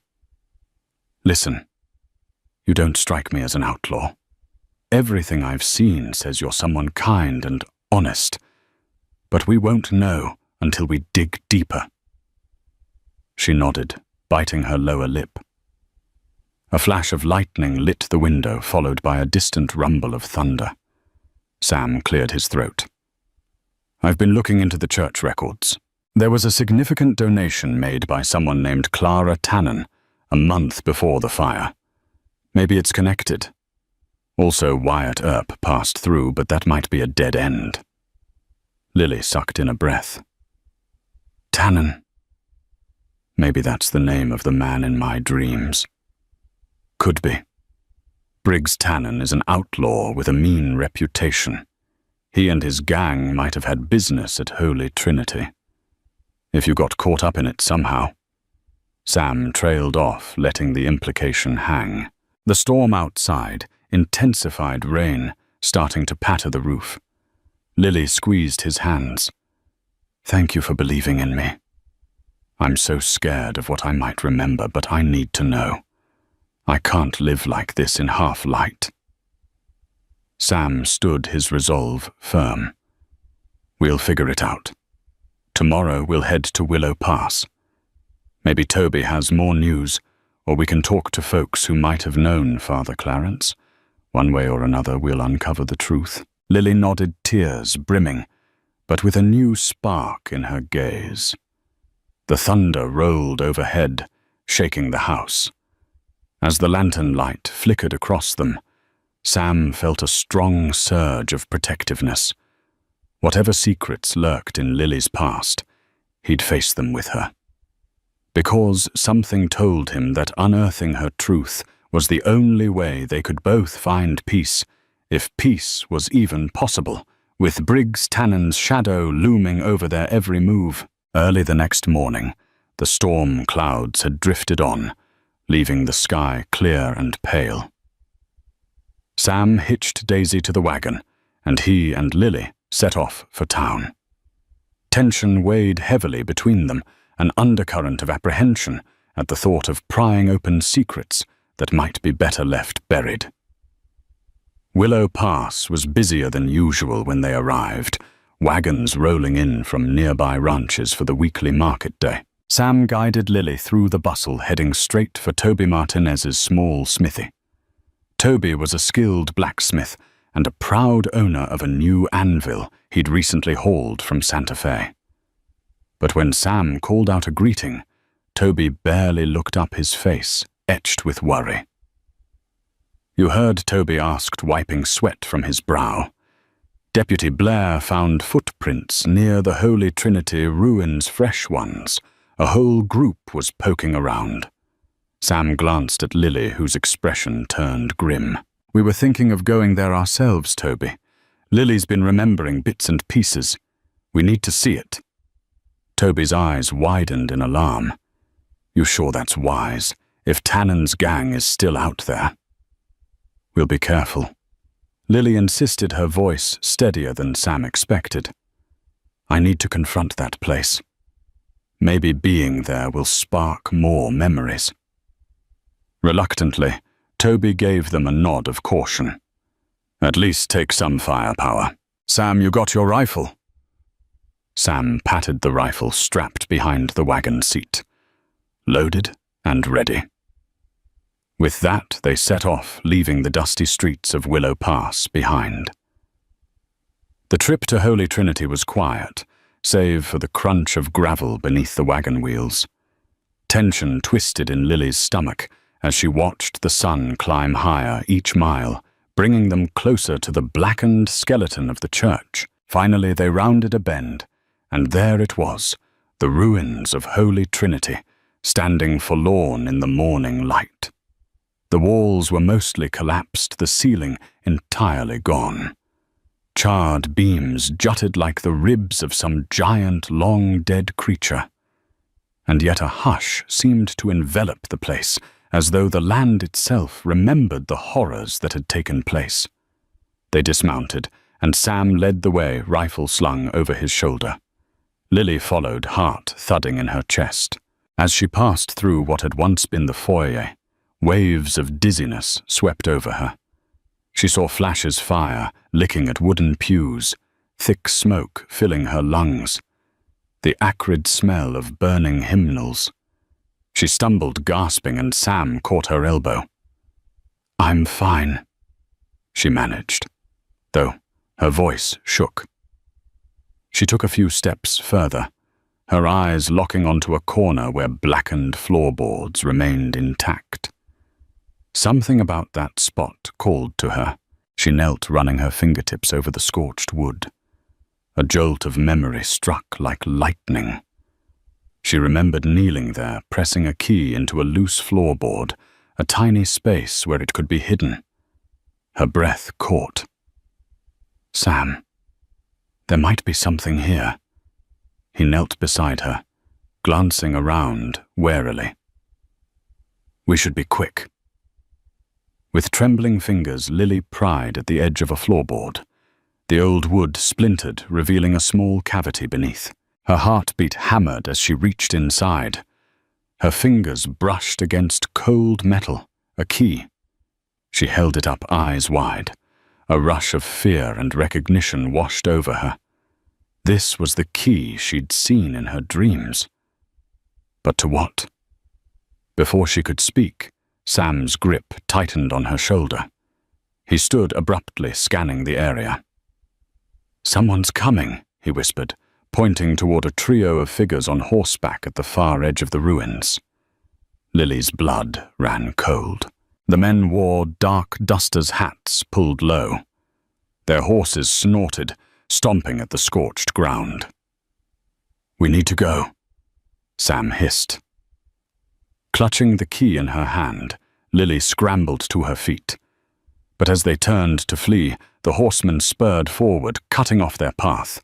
Listen, you don't strike me as an outlaw. Everything I've seen says you're someone kind and honest, but we won't know until we dig deeper. She nodded, biting her lower lip. A flash of lightning lit the window, followed by a distant rumble of thunder. Sam cleared his throat. I've been looking into the church records. There was a significant donation made by someone named Clara Tannen a month before the fire. Maybe it's connected. Also, Wyatt Earp passed through, but that might be a dead end. Lily sucked in a breath. Tannen. Maybe that's the name of the man in my dreams. Could be. Briggs Tannen is an outlaw with a mean reputation. He and his gang might have had business at Holy Trinity. If you got caught up in it somehow. Sam trailed off, letting the implication hang. The storm outside, intensified rain, starting to patter the roof. Lily squeezed his hands. Thank you for believing in me. I'm so scared of what I might remember, but I need to know. I can't live like this in half light. Sam stood his resolve firm. We'll figure it out. Tomorrow we'll head to Willow Pass. Maybe Toby has more news, or we can talk to folks who might have known Father Clarence. One way or another we'll uncover the truth. Lily nodded, tears brimming, but with a new spark in her gaze. The thunder rolled overhead, shaking the house. As the lantern light flickered across them, Sam felt a strong surge of protectiveness. Whatever secrets lurked in Lily's past, he'd face them with her. Because something told him that unearthing her truth was the only way they could both find peace, if peace was even possible, with Briggs Tannen's shadow looming over their every move. Early the next morning, the storm clouds had drifted on, leaving the sky clear and pale. Sam hitched Daisy to the wagon, and he and Lily set off for town. Tension weighed heavily between them, an undercurrent of apprehension at the thought of prying open secrets that might be better left buried. Willow Pass was busier than usual when they arrived, wagons rolling in from nearby ranches for the weekly market day. Sam guided Lily through the bustle, heading straight for Toby Martinez's small smithy. Toby was a skilled blacksmith and a proud owner of a new anvil he'd recently hauled from Santa Fe. But when Sam called out a greeting, Toby barely looked up, his face etched with worry. You heard, Toby asked, wiping sweat from his brow. Deputy Blair found footprints near the Holy Trinity ruins, fresh ones. A whole group was poking around. Sam glanced at Lily, whose expression turned grim. We were thinking of going there ourselves, Toby. Lily's been remembering bits and pieces. We need to see it. Toby's eyes widened in alarm. You sure that's wise, if Tannen's gang is still out there? We'll be careful. Lily insisted, her voice steadier than Sam expected. I need to confront that place. Maybe being there will spark more memories. Reluctantly, Toby gave them a nod of caution. At least take some firepower. Sam, you got your rifle? Sam patted the rifle strapped behind the wagon seat. Loaded and ready. With that, they set off, leaving the dusty streets of Willow Pass behind. The trip to Holy Trinity was quiet, save for the crunch of gravel beneath the wagon wheels. Tension twisted in Lily's stomach as she watched the sun climb higher each mile, bringing them closer to the blackened skeleton of the church. Finally, they rounded a bend, and there it was, the ruins of Holy Trinity, standing forlorn in the morning light. The walls were mostly collapsed, the ceiling entirely gone. Charred beams jutted like the ribs of some giant, long-dead creature. And yet a hush seemed to envelop the place, as though the land itself remembered the horrors that had taken place. They dismounted, and Sam led the way, rifle slung over his shoulder. Lily followed, heart thudding in her chest. As she passed through what had once been the foyer, waves of dizziness swept over her. She saw flashes fire, licking at wooden pews, thick smoke filling her lungs, the acrid smell of burning hymnals. She stumbled, gasping, and Sam caught her elbow. "I'm fine," she managed, though her voice shook. She took a few steps further, her eyes locking onto a corner where blackened floorboards remained intact. Something about that spot called to her. She knelt, running her fingertips over the scorched wood. A jolt of memory struck like lightning. She remembered kneeling there, pressing a key into a loose floorboard, a tiny space where it could be hidden. Her breath caught. Sam. There might be something here. He knelt beside her, glancing around warily. We should be quick. With trembling fingers, Lily pried at the edge of a floorboard. The old wood splintered, revealing a small cavity beneath. Her heartbeat hammered as she reached inside. Her fingers brushed against cold metal, a key. She held it up, eyes wide. A rush of fear and recognition washed over her. This was the key she'd seen in her dreams. But to what? Before she could speak, Sam's grip tightened on her shoulder. He stood abruptly, scanning the area. "Someone's coming," he whispered, pointing toward a trio of figures on horseback at the far edge of the ruins. Lily's blood ran cold. The men wore dark duster's hats pulled low. Their horses snorted, stomping at the scorched ground. "We need to go," Sam hissed. Clutching the key in her hand, Lily scrambled to her feet. But as they turned to flee, the horsemen spurred forward, cutting off their path.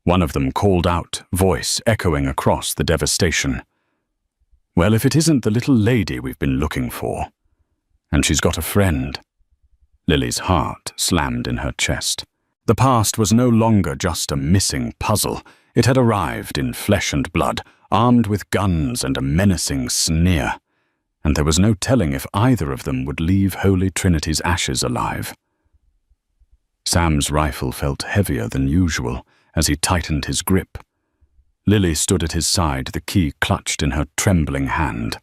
One of them called out, voice echoing across the devastation. "Well, if it isn't the little lady we've been looking for. And she's got a friend." Lily's heart slammed in her chest. The past was no longer just a missing puzzle. It had arrived in flesh and blood, armed with guns and a menacing sneer. And there was no telling if either of them would leave Holy Trinity's ashes alive. Sam's rifle felt heavier than usual as he tightened his grip. Lily stood at his side, the key clutched in her trembling hand.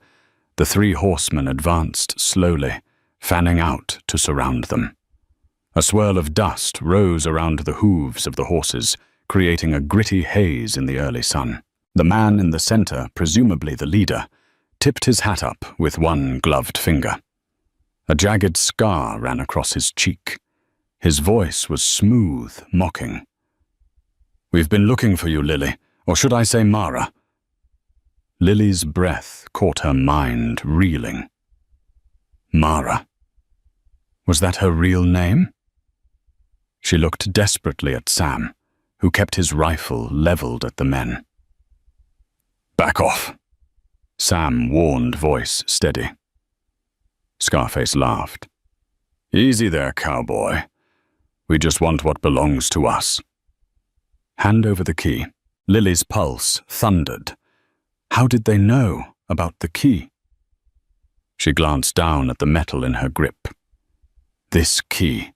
The three horsemen advanced slowly, fanning out to surround them. A swirl of dust rose around the hooves of the horses, creating a gritty haze in the early sun. The man in the center, presumably the leader, tipped his hat up with one gloved finger. A jagged scar ran across his cheek. His voice was smooth, mocking. "We've been looking for you, Lily, or should I say Mara?" Lily's breath caught her mind reeling. Mara. Was that her real name? She looked desperately at Sam, who kept his rifle leveled at the men. "Back off," Sam warned, voice steady. Scarface laughed. "Easy there, cowboy. We just want what belongs to us." Hand over the key. Lily's pulse thundered. How did they know about the key? She glanced down at the metal in her grip. This key.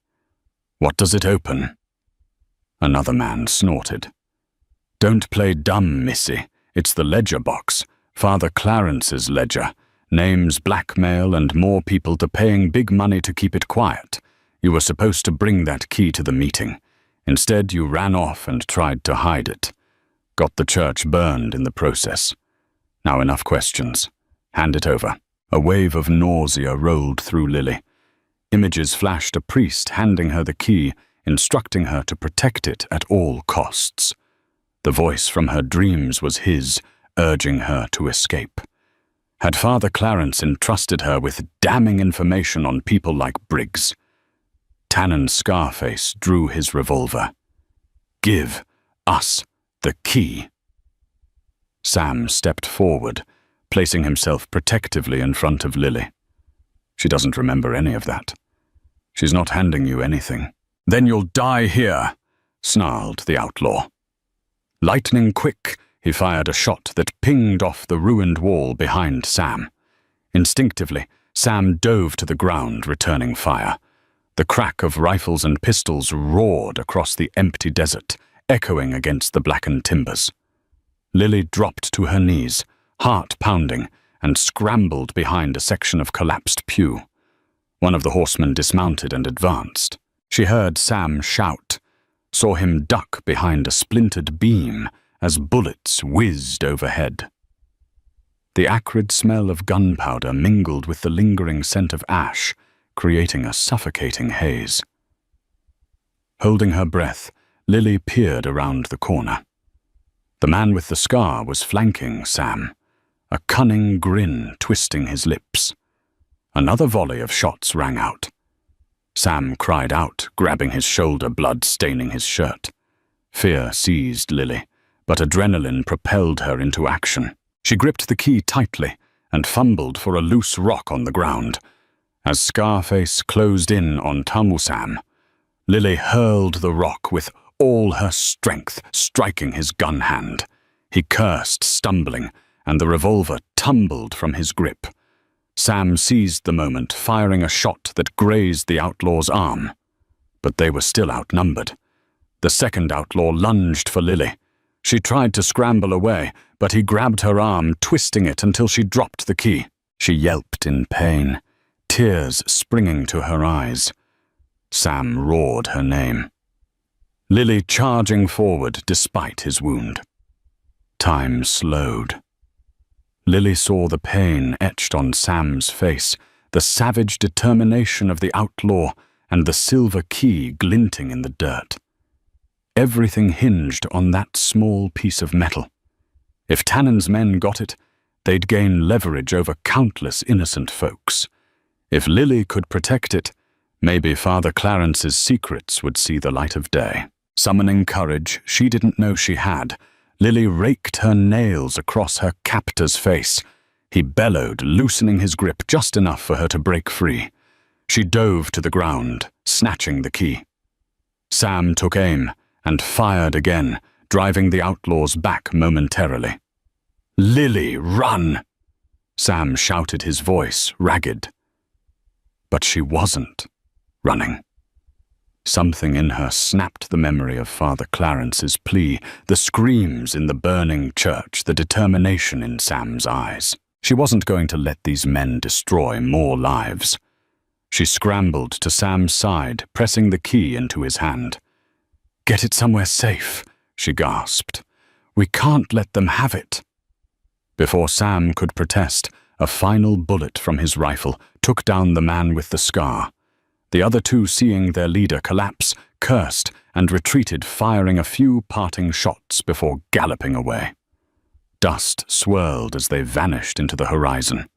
What does it open? Another man snorted. Don't play dumb, missy. It's the ledger box. Father Clarence's ledger. Names blackmail and more people to paying big money to keep it quiet. You were supposed to bring that key to the meeting. Instead, you ran off and tried to hide it. Got the church burned in the process. Now enough questions. Hand it over. A wave of nausea rolled through Lily. Images flashed a priest handing her the key, instructing her to protect it at all costs. The voice from her dreams was his, urging her to escape. Had Father Clarence entrusted her with damning information on people like Briggs? Tannen Scarface drew his revolver. Give us the key. Sam stepped forward, placing himself protectively in front of Lily. She doesn't remember any of that. She's not handing you anything. Then you'll die here, snarled the outlaw. Lightning quick, he fired a shot that pinged off the ruined wall behind Sam. Instinctively, Sam dove to the ground, returning fire. The crack of rifles and pistols roared across the empty desert, echoing against the blackened timbers. Lily dropped to her knees, heart pounding, and scrambled behind a section of collapsed pew. One of the horsemen dismounted and advanced. She heard Sam shout, saw him duck behind a splintered beam as bullets whizzed overhead. The acrid smell of gunpowder mingled with the lingering scent of ash, creating a suffocating haze. Holding her breath, Lily peered around the corner. The man with the scar was flanking Sam, a cunning grin twisting his lips. Another volley of shots rang out. Sam cried out, grabbing his shoulder, blood staining his shirt. Fear seized Lily, but adrenaline propelled her into action. She gripped the key tightly and fumbled for a loose rock on the ground. As Scarface closed in on Tamusam, Lily hurled the rock with all her strength, striking his gun hand. He cursed, stumbling, and the revolver tumbled from his grip. Sam seized the moment, firing a shot that grazed the outlaw's arm. But they were still outnumbered. The second outlaw lunged for Lily. She tried to scramble away, but he grabbed her arm, twisting it until she dropped the key. She yelped in pain, tears springing to her eyes. Sam roared her name. Lily charging forward despite his wound. Time slowed. Lily saw the pain etched on Sam's face, the savage determination of the outlaw, and the silver key glinting in the dirt. Everything hinged on that small piece of metal. If Tannen's men got it, they'd gain leverage over countless innocent folks. If Lily could protect it, maybe Father Clarence's secrets would see the light of day. Summoning courage she didn't know she had, Lily raked her nails across her captor's face. He bellowed, loosening his grip just enough for her to break free. She dove to the ground, snatching the key. Sam took aim and fired again, driving the outlaws back momentarily. "Lily, run!" Sam shouted, his voice ragged. But she wasn't running. Something in her snapped the memory of Father Clarence's plea, the screams in the burning church, the determination in Sam's eyes. She wasn't going to let these men destroy more lives. She scrambled to Sam's side, pressing the key into his hand. "Get it somewhere safe," she gasped. "We can't let them have it." Before Sam could protest, a final bullet from his rifle took down the man with the scar. The other two, seeing their leader collapse, cursed and retreated, firing a few parting shots before galloping away. Dust swirled as they vanished into the horizon.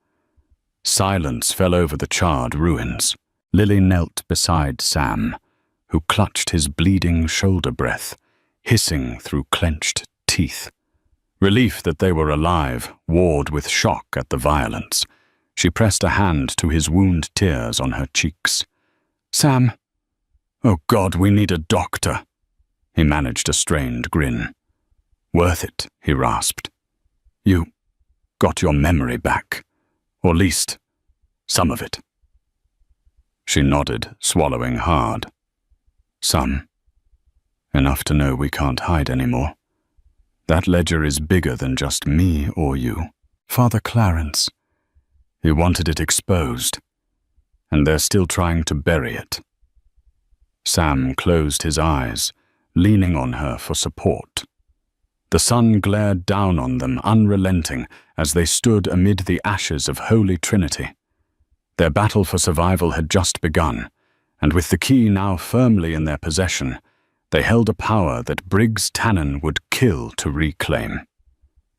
Silence fell over the charred ruins. Lily knelt beside Sam, who clutched his bleeding shoulder breath, hissing through clenched teeth. Relief that they were alive warred with shock at the violence. She pressed a hand to his wound tears on her cheeks. "Sam, oh God, we need a doctor." He managed a strained grin. "Worth it," he rasped. "You got your memory back, or at least some of it." She nodded, swallowing hard. "Some. Enough to know we can't hide anymore. That ledger is bigger than just me or you. Father Clarence. He wanted it exposed, and they're still trying to bury it. Sam closed his eyes, leaning on her for support. The sun glared down on them, unrelenting, as they stood amid the ashes of Holy Trinity. Their battle for survival had just begun, and with the key now firmly in their possession, they held a power that Briggs Tannen would kill to reclaim.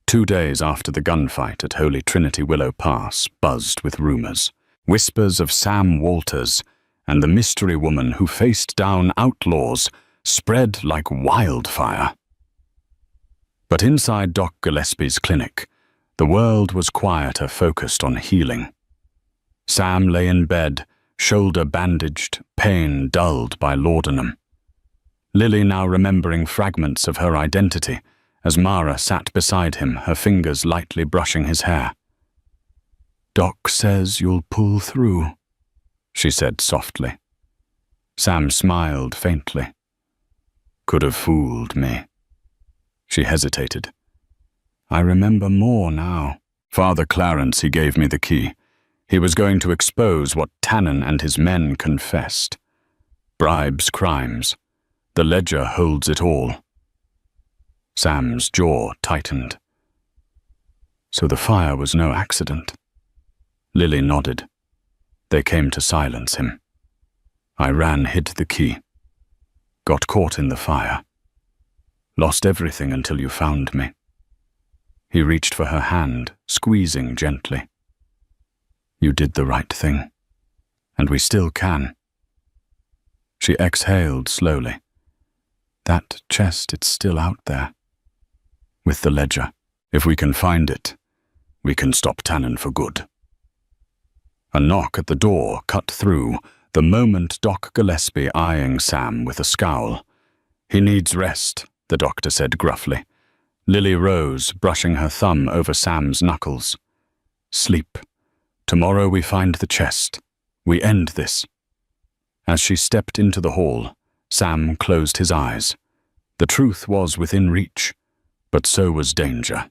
2 days after the gunfight at Holy Trinity Willow Pass buzzed with rumors. Whispers of Sam Walters and the mystery woman who faced down outlaws spread like wildfire. But inside Doc Gillespie's clinic, the world was quieter, focused on healing. Sam lay in bed, shoulder bandaged, pain dulled by laudanum. Lily now remembering fragments of her identity as Mara sat beside him, her fingers lightly brushing his hair. "Doc says you'll pull through," she said softly. Sam smiled faintly. "Could have fooled me." She hesitated. "I remember more now." Father Clarence, he gave me the key. He was going to expose what Tannen and his men confessed. Bribes, crimes. The ledger holds it all. Sam's jaw tightened. So the fire was no accident. Lily nodded. They came to silence him. I hid the key. Got caught in the fire. Lost everything until you found me. He reached for her hand, squeezing gently. You did the right thing, and we still can. She exhaled slowly. That chest, it's still out there. With the ledger. If we can find it, we can stop Tannen for good. A knock at the door cut through, the moment Doc Gillespie eyeing Sam with a scowl. He needs rest, the doctor said gruffly. Lily rose, brushing her thumb over Sam's knuckles. Sleep. Tomorrow we find the chest. We end this. As she stepped into the hall, Sam closed his eyes. The truth was within reach, but so was danger.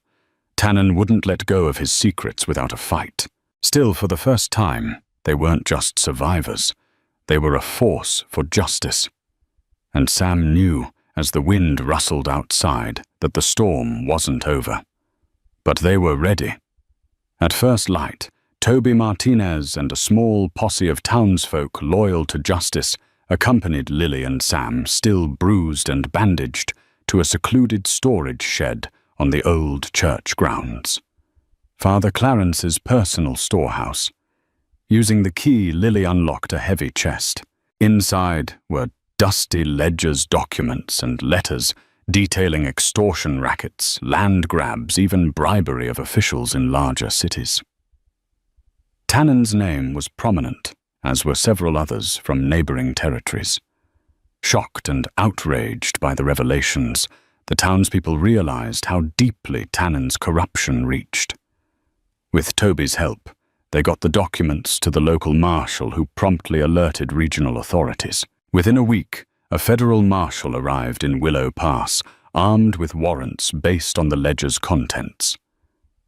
Tannen wouldn't let go of his secrets without a fight. Still, for the first time, they weren't just survivors. They were a force for justice. And Sam knew, as the wind rustled outside, that the storm wasn't over. But they were ready. At first light, Toby Martinez and a small posse of townsfolk loyal to justice accompanied Lily and Sam, still bruised and bandaged, to a secluded storage shed on the old church grounds. Father Clarence's personal storehouse. Using the key, Lily unlocked a heavy chest. Inside were dusty ledgers, documents, and letters detailing extortion rackets, land grabs, even bribery of officials in larger cities. Tannen's name was prominent, as were several others from neighboring territories. Shocked and outraged by the revelations, the townspeople realized how deeply Tannen's corruption reached. With Toby's help, they got the documents to the local marshal, who promptly alerted regional authorities. Within a week, a federal marshal arrived in Willow Pass, armed with warrants based on the ledger's contents.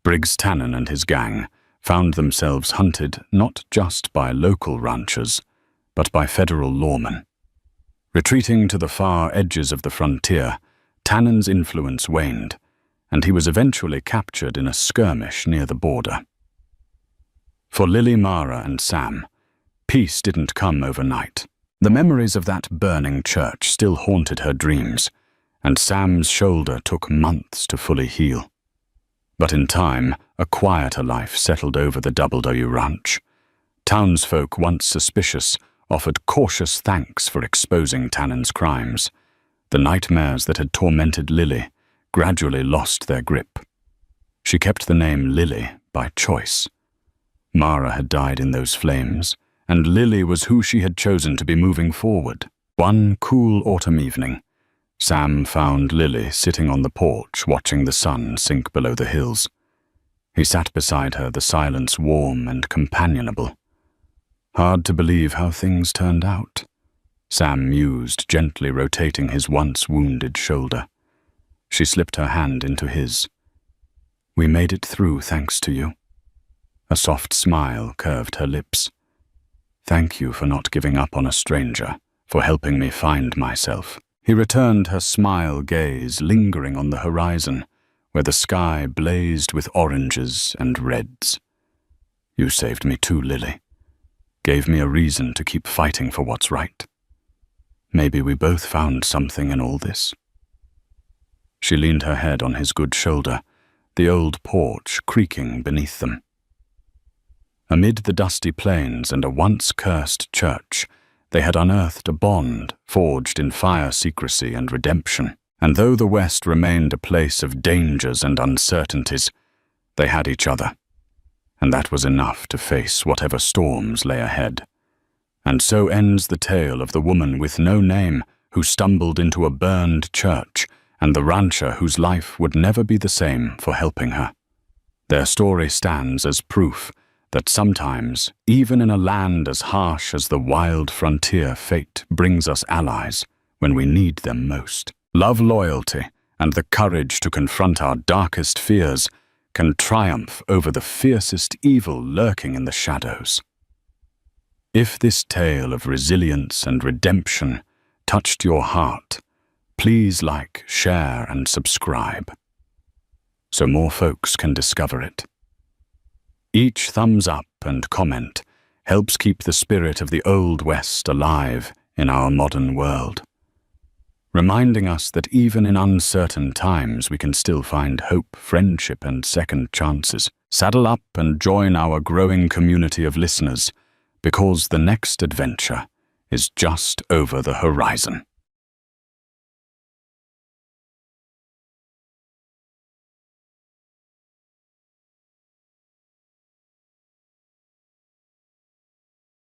Briggs Tannen and his gang found themselves hunted not just by local ranchers, but by federal lawmen. Retreating to the far edges of the frontier, Tannen's influence waned, and he was eventually captured in a skirmish near the border. For Lily, Mara, and Sam, peace didn't come overnight. The memories of that burning church still haunted her dreams, and Sam's shoulder took months to fully heal. But in time, a quieter life settled over the W Ranch. Townsfolk, once suspicious, offered cautious thanks for exposing Tannen's crimes. The nightmares that had tormented Lily gradually lost their grip. She kept the name Lily by choice. Mara had died in those flames, and Lily was who she had chosen to be moving forward. One cool autumn evening, Sam found Lily sitting on the porch watching the sun sink below the hills. He sat beside her, the silence warm and companionable. Hard to believe how things turned out, Sam mused, gently rotating his once wounded shoulder. She slipped her hand into his. We made it through thanks to you. A soft smile curved her lips. Thank you for not giving up on a stranger, for helping me find myself. He returned her smile gaze, lingering on the horizon, where the sky blazed with oranges and reds. You saved me too, Lily. Gave me a reason to keep fighting for what's right. Maybe we both found something in all this. She leaned her head on his good shoulder, the old porch creaking beneath them. Amid the dusty plains and a once-cursed church, they had unearthed a bond forged in fire secrecy and redemption. And though the West remained a place of dangers and uncertainties, they had each other. And that was enough to face whatever storms lay ahead. And so ends the tale of the woman with no name who stumbled into a burned church, and the rancher whose life would never be the same for helping her. Their story stands as proof that sometimes, even in a land as harsh as the wild frontier, fate brings us allies when we need them most. Love, loyalty, and the courage to confront our darkest fears can triumph over the fiercest evil lurking in the shadows. If this tale of resilience and redemption touched your heart, please like, share, and subscribe, so more folks can discover it. Each thumbs up and comment helps keep the spirit of the Old West alive in our modern world, reminding us that even in uncertain times we can still find hope, friendship, and second chances. Saddle up and join our growing community of listeners, because the next adventure is just over the horizon.